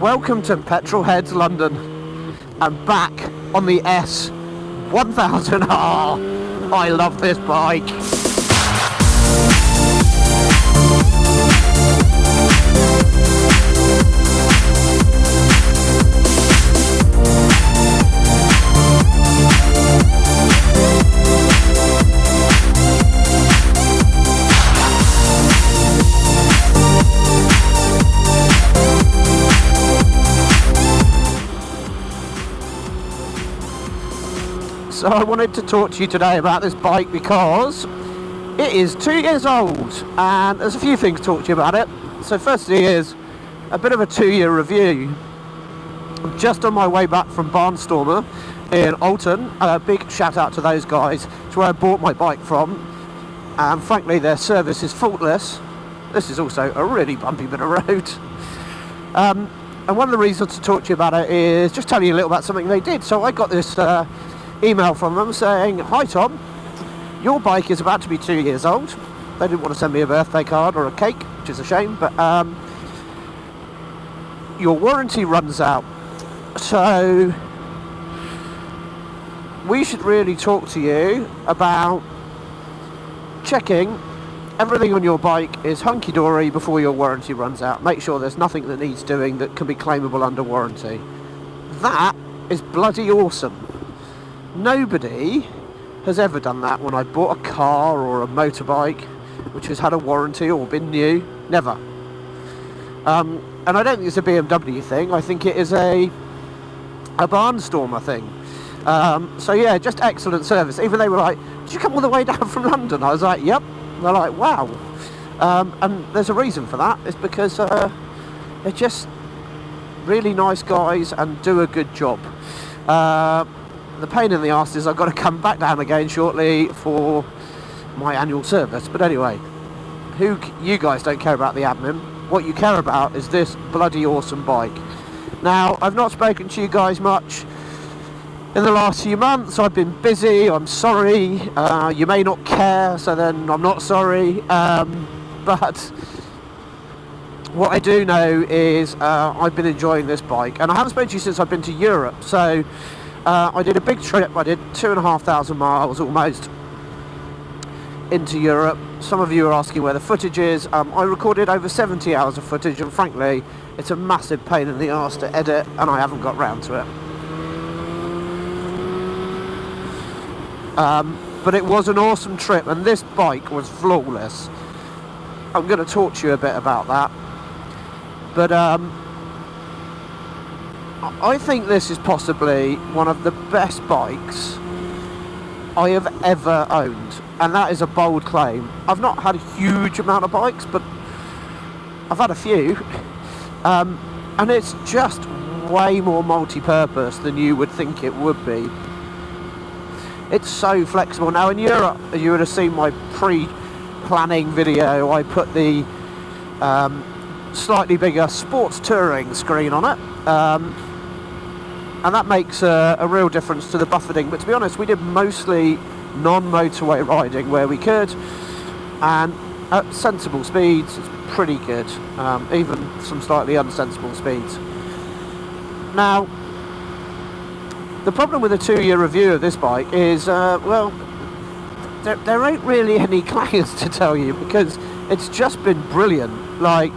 Welcome to Petrolheads London. I'm back on the S1000R. I love this bike. So I wanted to talk to you today about this bike because it is 2 years old and there's a few things to talk to you about it. So firstly is a bit of a 2-year review. I'm just on my way back from Barnstormer in Alton. A big shout out to those guys. It's where I bought my bike from, and frankly their service is faultless. This is also a really bumpy bit of road. And one of the reasons to talk to you about it is just tell you a little about something they did. So I got this email from them saying, "Hi Tom, your bike is about to be 2 years old." They didn't want to send me a birthday card or a cake, which is a shame, but your warranty runs out, so we should really talk to you about checking everything on your bike is hunky-dory before your warranty runs out. Make sure there's nothing that needs doing that can be claimable under warranty. That is bloody awesome. Nobody has ever done that when I bought a car or a motorbike which has had a warranty or been new. Never. And I don't think it's a BMW thing. I think it is a Barnstormer thing. So yeah, just excellent service. Even they were like, "Did you come all the way down from London?" I was like, "Yep." They're like, "Wow." And there's a reason for that. It's because they're just really nice guys and do a good job. The pain in the arse is I've got to come back down again shortly for my annual service. But anyway, you guys don't care about the admin. What you care about is this bloody awesome bike. Now, I've not spoken to you guys much in the last few months. I've been busy. I'm sorry. You may not care, so then I'm not sorry. But what I do know is I've been enjoying this bike, and I haven't spoken to you since I've been to Europe. So I did a big trip. I did 2,500 miles almost into Europe. Some of you are asking where the footage is. I recorded over 70 hours of footage, and frankly it's a massive pain in the arse to edit, and I haven't got round to it. But it was an awesome trip, and this bike was flawless. I'm going to talk to you a bit about that, but I think this is possibly one of the best bikes I have ever owned, and that is a bold claim. I've not had a huge amount of bikes, but I've had a few, and it's just way more multi-purpose than you would think it would be. It's so flexible. Now in Europe, you would have seen my pre-planning video. I put the slightly bigger sports touring screen on it, and that makes a real difference to the buffeting. But to be honest, we did mostly non-motorway riding where we could, and at sensible speeds it's pretty good, even some slightly unsensible speeds. Now the problem with a 2-year review of this bike is well, there ain't really any clangers to tell you, because it's just been brilliant. Like,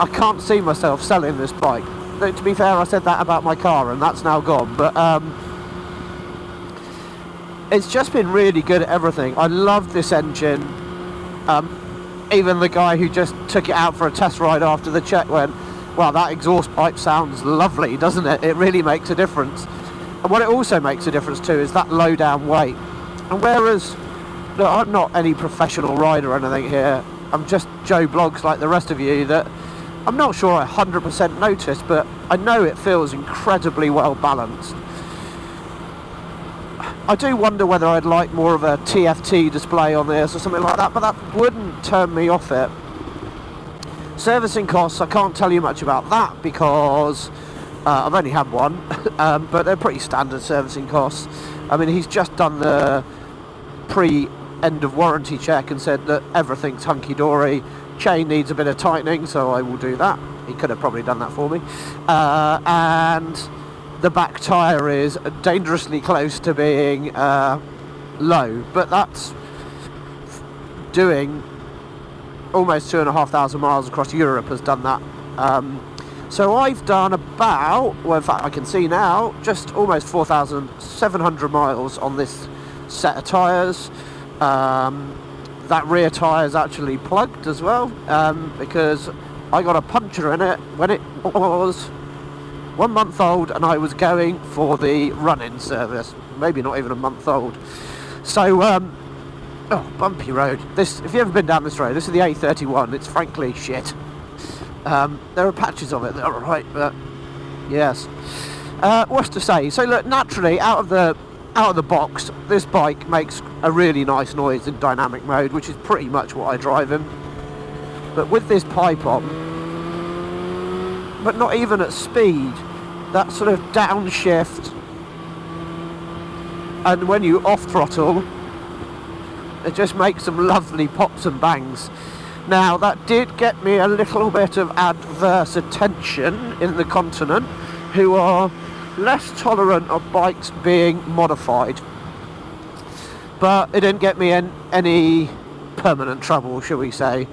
I can't see myself selling this bike. To be fair, I said that about my car and that's now gone, but it's just been really good at everything. I love this engine. Even the guy who just took it out for a test ride after the check went, "Well, that exhaust pipe sounds lovely, doesn't it?" It really makes a difference. And what it also makes a difference too is that low down weight. And whereas, look, I'm not any professional rider or anything here, I'm just Joe Bloggs like the rest of you, that I'm not sure I 100% noticed, but I know it feels incredibly well balanced. I do wonder whether I'd like more of a TFT display on this or something like that, but that wouldn't turn me off it. Servicing costs, I can't tell you much about that because I've only had one, but they're pretty standard servicing costs. I mean, he's just done the pre-end of warranty check and said that everything's hunky-dory. Chain needs a bit of tightening, so I will do that. he could have probably done that for me. And the back tyre is dangerously close to being low, but that's doing almost 2,500 miles across Europe has done that. So I've done about, well, in fact I can see now, just almost 4,700 miles on this set of tyres. That rear tyre is actually plugged as well, because I got a puncture in it when it was 1 month old and I was going for the run-in service. Maybe not even a month old. So, oh, bumpy road. This, if you've ever been down this road, this is the A31, it's frankly shit. There are patches of it that are alright, but yes. What's to say? So look, naturally, out of the box, this bike makes a really nice noise in dynamic mode, which is pretty much what I drive in. But with this pipe on, but not even at speed, that sort of downshift, and when you off throttle, it just makes some lovely pops and bangs. Now that did get me a little bit of adverse attention in the continent, who are less tolerant of bikes being modified, but it didn't get me any permanent trouble, shall we say.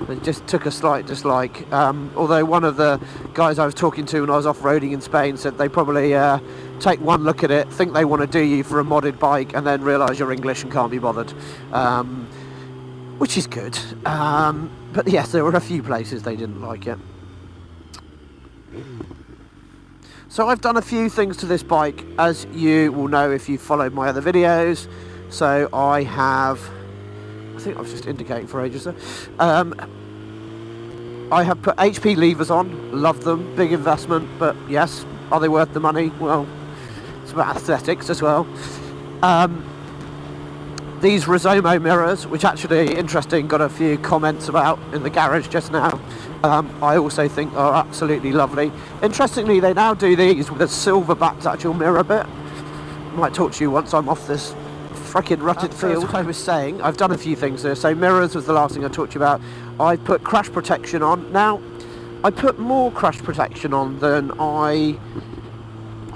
It just took a slight dislike, although one of the guys I was talking to when I was off-roading in Spain said they probably take one look at it, think they want to do you for a modded bike, and then realise you're English and can't be bothered, which is good. But yes, there were a few places they didn't like it. So I've done a few things to this bike, as you will know if you've followed my other videos. So I think I was just indicating for ages there. I have put HP levers on, love them, big investment, but yes, are they worth the money? Well, it's about aesthetics as well. These Rizomo mirrors, which actually, interesting, got a few comments about in the garage just now, I also think are absolutely lovely. Interestingly, they now do these with a silver backed actual mirror bit. Might talk to you once I'm off this frickin' rutted field. As I was saying, I've done a few things there. So mirrors was the last thing I talked to you about. I put crash protection on. Now, I put more crash protection on than I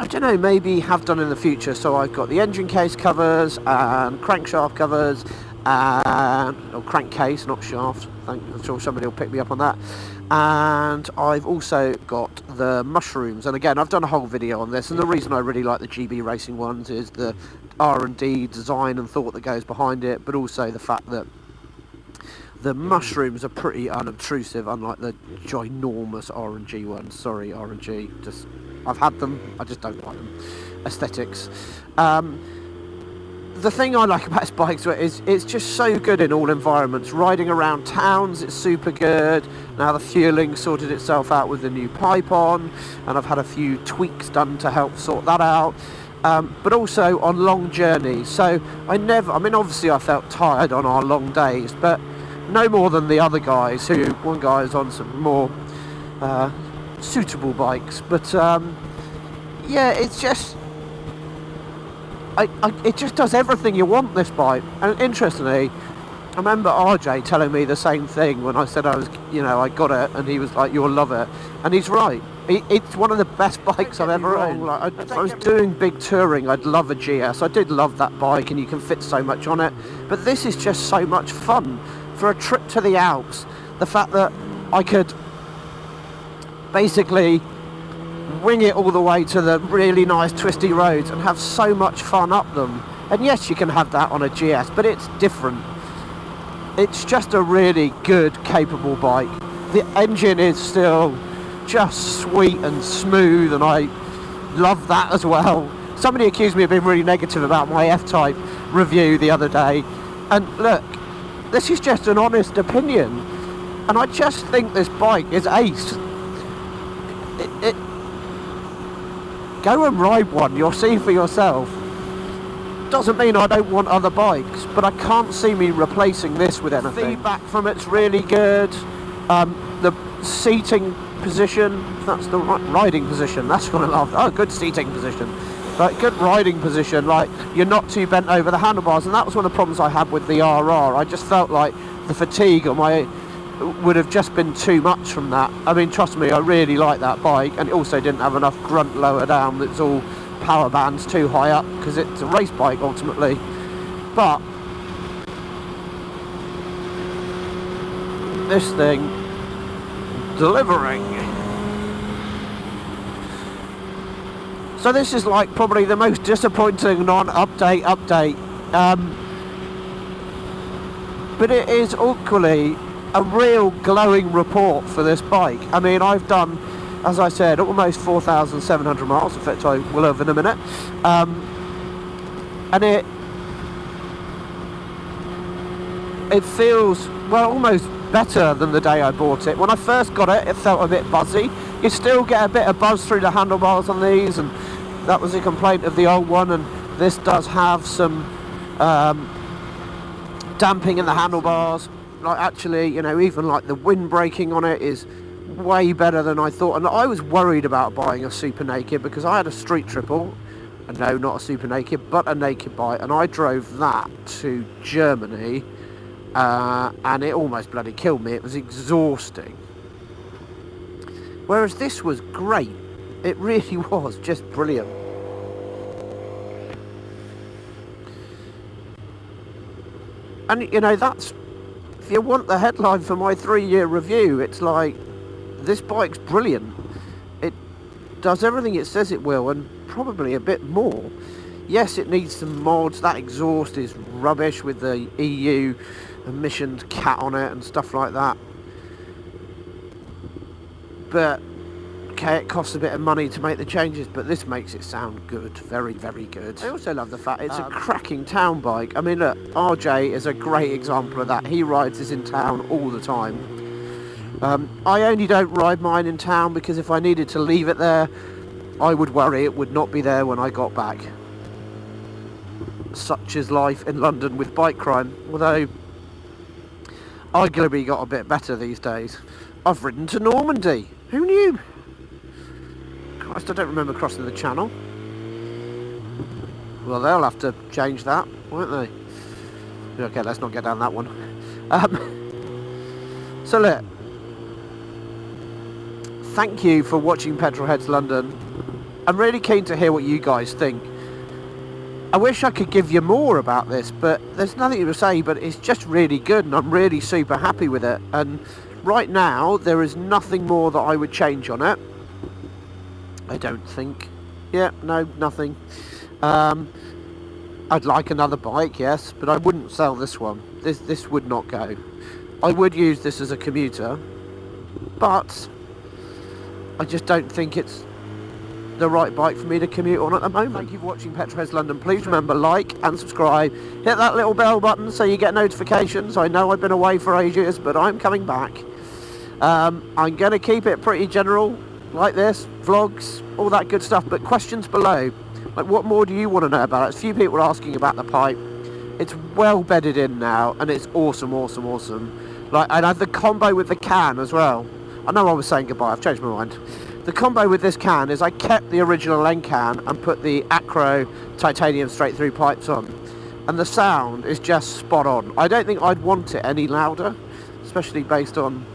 don't know, maybe have done in the future. So I've got the engine case covers and crankshaft covers, and crankcase, not shaft. I'm sure somebody will pick me up on that. And I've also got the mushrooms, and again I've done a whole video on this, and the reason I really like the GB Racing ones is the R&D design and thought that goes behind it, but also the fact that the mushrooms are pretty unobtrusive, unlike the ginormous R&G ones. Sorry, R&G, just I've had them, I just don't like them. Aesthetics. The thing I like about this bike is it's just so good in all environments. Riding around towns, it's super good. Now the fueling sorted itself out with the new pipe on, and I've had a few tweaks done to help sort that out. But also on long journeys. So I mean obviously I felt tired on our long days, but no more than the other guys, one guy is on some more suitable bikes. But yeah, it's just it just does everything you want, this bike. And interestingly, I remember RJ telling me the same thing when I said I got it, and he was like, you'll love it. And he's right. It's one of the best bikes I've ever owned. Like, if I was doing big touring, I'd love a GS. I did love that bike, and you can fit so much on it. But this is just so much fun. For a trip to the Alps, the fact that I could basically wing it all the way to the really nice twisty roads and have so much fun up them. And yes, you can have that on a GS, but it's different. It's just a really good, capable bike. The engine is still just sweet and smooth, and I love that as well. Somebody accused me of being really negative about my F-Type review the other day, and look, this is just an honest opinion, and I just think this bike is ace. Go and ride one, you'll see for yourself. Doesn't mean I don't want other bikes, but I can't see me replacing this with anything. Feedback from it's really good. The seating position, that's the riding position, that's what I love. Oh, good seating position. Like, good riding position, like you're not too bent over the handlebars, and that was one of the problems I had with the RR. I just felt like the fatigue on my would have just been too much from that. I mean, trust me, I really like that bike, and it also didn't have enough grunt lower down. It's all power bands too high up because it's a race bike ultimately. But this thing delivering. So this is like probably the most disappointing non-update update. But it is equally a real glowing report for this bike. I mean, I've done, as I said, almost 4,700 miles. In fact, I will have in a minute. And it feels, well, almost better than the day I bought it. When I first got it, it felt a bit buzzy. You still get a bit of buzz through the handlebars on these, and that was a complaint of the old one, and this does have some damping in the handlebars. Like, actually, you know, even like the wind braking on it is way better than I thought. And I was worried about buying a super naked because I had a street triple, and no, not a super naked, but a naked bike, and I drove that to Germany, and it almost bloody killed me. It was exhausting. Whereas this was great. It really was just brilliant. And you know, that's, if you want the headline for my 3-year review, it's like, this bike's brilliant. It does everything it says it will, and probably a bit more. Yes, it needs some mods. That exhaust is rubbish with the EU emissions cat on it and stuff like that. But okay, it costs a bit of money to make the changes, but this makes it sound good. Very, very good. I also love the fact it's a cracking town bike. I mean, look, RJ is a great example of that. He rides this in town all the time. I only don't ride mine in town because if I needed to leave it there, I would worry it would not be there when I got back. Such is life in London with bike crime, although arguably got a bit better these days. I've ridden to Normandy. Who knew? Christ, I don't remember crossing the channel. Well, they'll have to change that, won't they? Okay, let's not get down that one. So look, thank you for watching Petrolheads London. I'm really keen to hear what you guys think. I wish I could give you more about this, but there's nothing to say, but it's just really good, and I'm really super happy with it. And right now, there is nothing more that I would change on it. I don't think. Yeah, no, nothing. I'd like another bike, yes, but I wouldn't sell this one. This would not go. I would use this as a commuter, but I just don't think it's the right bike for me to commute on at the moment. Thank you for watching Petrolheads London. Please remember, like and subscribe. Hit that little bell button so you get notifications. I know I've been away for ages, but I'm coming back. I'm going to keep it pretty general, like this, vlogs, all that good stuff, but questions below. Like, what more do you want to know about it? A few people are asking about the pipe. It's well bedded in now, and it's awesome, awesome, awesome. Like, and I have the combo with the can as well. I know I was saying goodbye, I've changed my mind. The combo with this can is I kept the original end can and put the Acro titanium straight through pipes on, and the sound is just spot on. I don't think I'd want it any louder, especially based on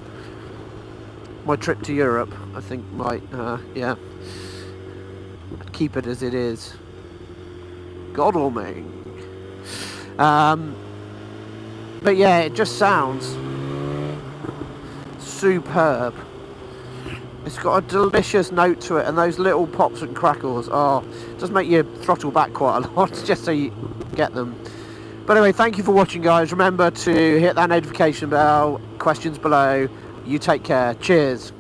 my trip to Europe. I think might, yeah, I'd keep it as it is. Godalming. But yeah, it just sounds superb. It's got a delicious note to it, and those little pops and crackles, oh, it does make you throttle back quite a lot just so you get them. But anyway, thank you for watching, guys. Remember to hit that notification bell, questions below. You take care. Cheers.